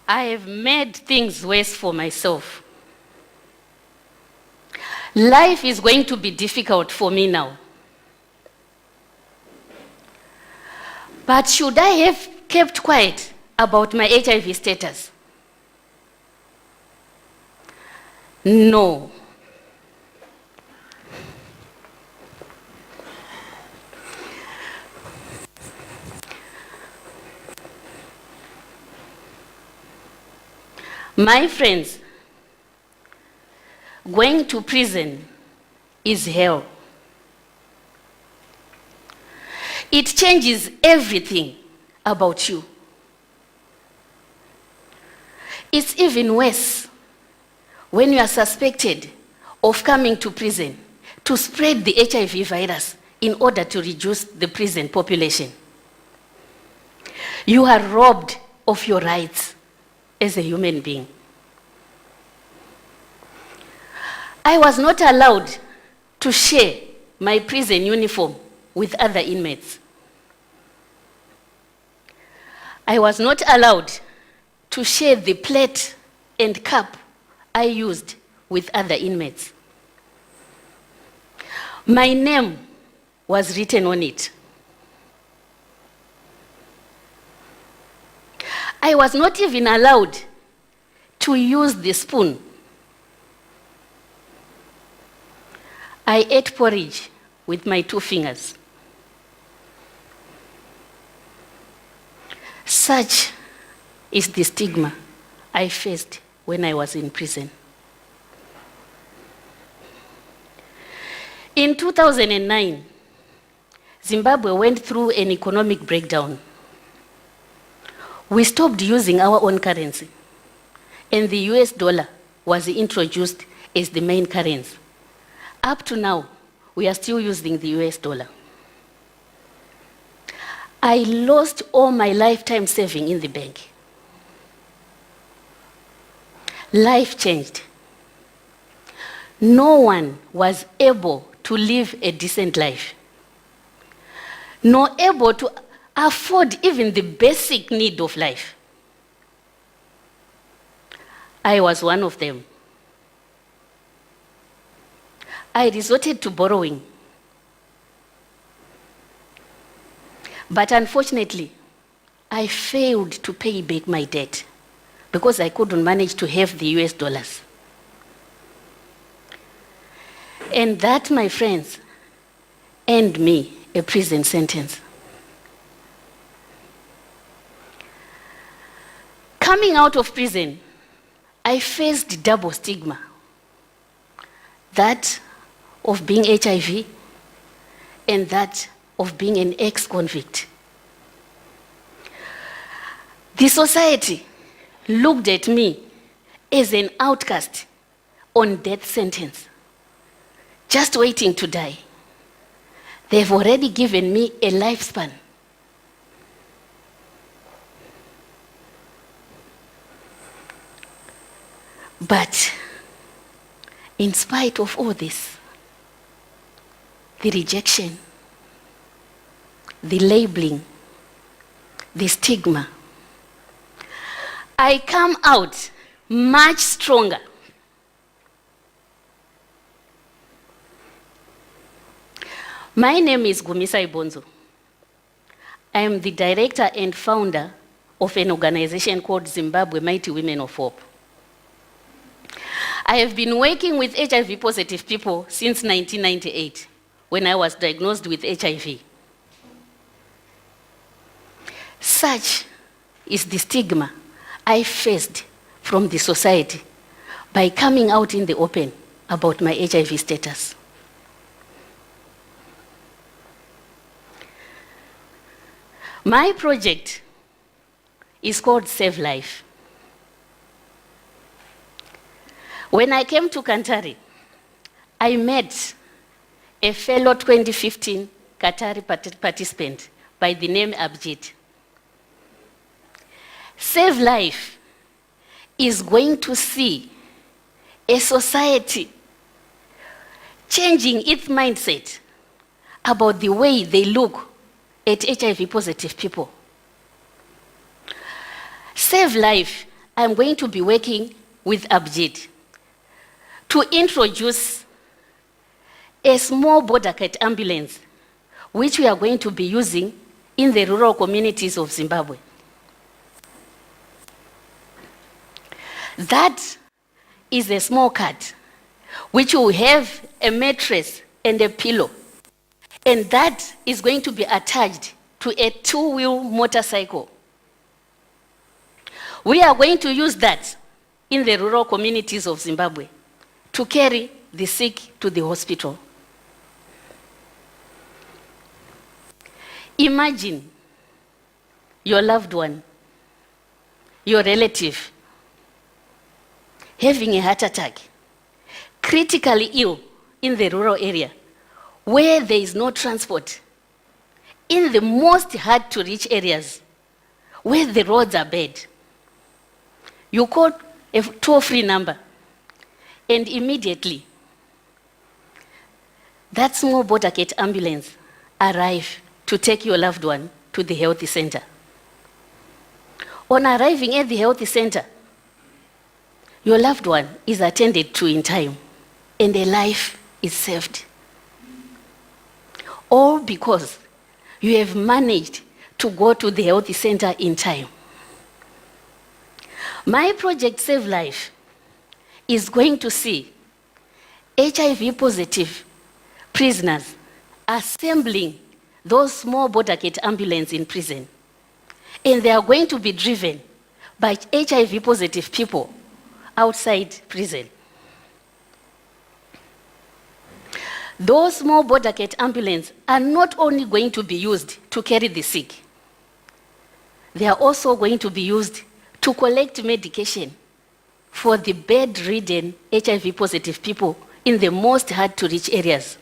I have made things worse for myself. Life is going to be difficult for me now. But should I have kept quiet about my HIV status? No. My friends, going to prison is hell. It changes everything about you. It's even worse when you are suspected of coming to prison to spread the HIV virus in order to reduce the prison population. You are robbed of your rights as a human being. I was not allowed to share my prison uniform with other inmates. I was not allowed to share the plate and cup I used with other inmates. My name was written on it. I was not even allowed to use the spoon. I ate porridge with my 2 fingers. Such is the stigma I faced when I was in prison. In 2009, Zimbabwe went through an economic breakdown. We stopped using our own currency, and the US dollar was introduced as the main currency. Up to now, we are still using the US dollar. I lost all my lifetime saving in the bank. Life changed. No one was able to live a decent life, nor able to afford even the basic need of life. I was one of them. I resorted to borrowing. But unfortunately, I failed to pay back my debt because I couldn't manage to have the US dollars. And that, my friends, earned me a prison sentence. Coming out of prison, I faced double stigma. That of being HIV and that of being an ex-convict. The society looked at me as an outcast on death sentence, just waiting to die. They've already given me a lifespan. But in spite of all this, the rejection, the labeling, the stigma, I come out much stronger. My name is Gumisayi Bonzo. I am the director and founder of an organization called Zimbabwe Mighty Women of Hope. I have been working with HIV positive people since 1998, when I was diagnosed with HIV. Such is the stigma I faced from the society by coming out in the open about my HIV status. My project is called Save Life. When I came to Kanthari, I met a fellow 2015 Qatari participant by the name Abjit. Save Life is going to see a society changing its mindset about the way they look at HIV positive people. Save Life I'm going to be working with Abjid to introduce a small bodacart-ambulance, which we are going to be using in the rural communities of Zimbabwe. That is a small cart, which will have a mattress and a pillow, and that is going to be attached to a 2-wheel motorcycle. We are going to use that in the rural communities of Zimbabwe to carry the sick to the hospital. Imagine your loved one, your relative, having a heart attack, critically ill in the rural area, where there is no transport, in the most hard-to-reach areas, where the roads are bad. You call a toll-free number, and immediately, that small bodacart-ambulance arrives to take your loved one to the health center. On arriving at the health center, your loved one is attended to in time, and a life is saved. All because you have managed to go to the health center in time. My project, Save Life, is going to see HIV-positive prisoners assembling those small bodacart-ambulance in prison. And they are going to be driven by HIV-positive people outside prison. Those small bodacart-ambulance are not only going to be used to carry the sick, they are also going to be used to collect medication for the bedridden HIV-positive people in the most hard-to-reach areas.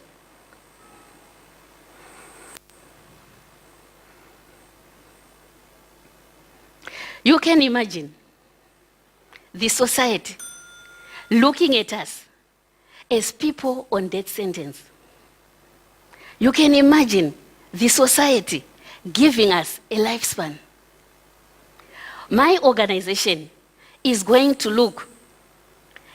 You can imagine the society looking at us as people on death sentence. You can imagine the society giving us a lifespan. My organization is going to look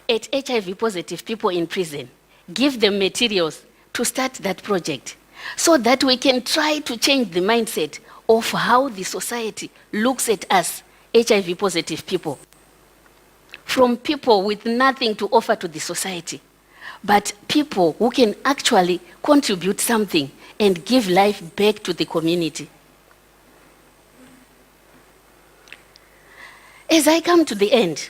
at HIV-positive people in prison, give them materials to start that project, so that we can try to change the mindset of how the society looks at us, HIV-positive people, from people with nothing to offer to the society, but people who can actually contribute something and give life back to the community. As I come to the end,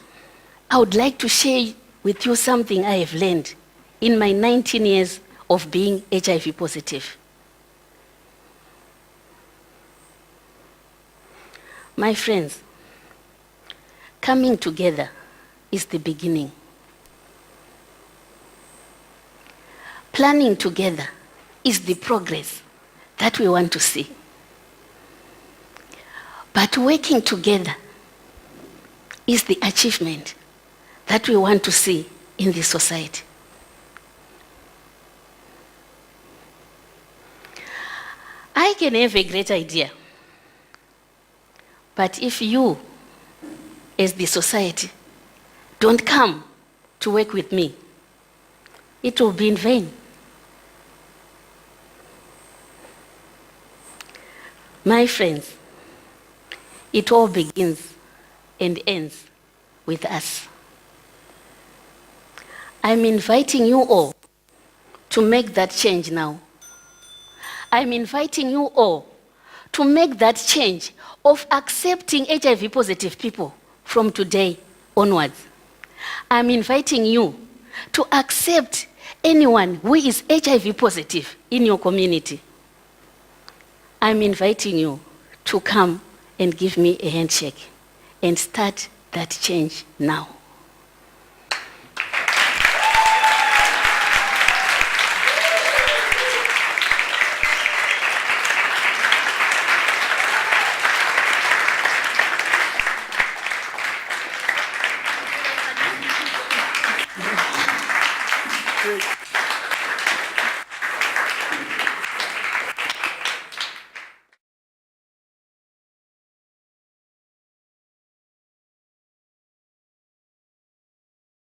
I would like to share with you something I have learned in my 19 years of being HIV positive. My friends, coming together is the beginning. Planning together is the progress that we want to see. But working together is the achievement that we want to see in this society. I can have a great idea, but if you, as the society, don't come to work with me, it will be in vain. My friends, it all begins and ends with us. I'm inviting you all to make that change now. I'm inviting you all to make that change of accepting HIV-positive people from today onwards. I'm inviting you to accept anyone who is HIV-positive in your community. I'm inviting you to come and give me a handshake and start that change now.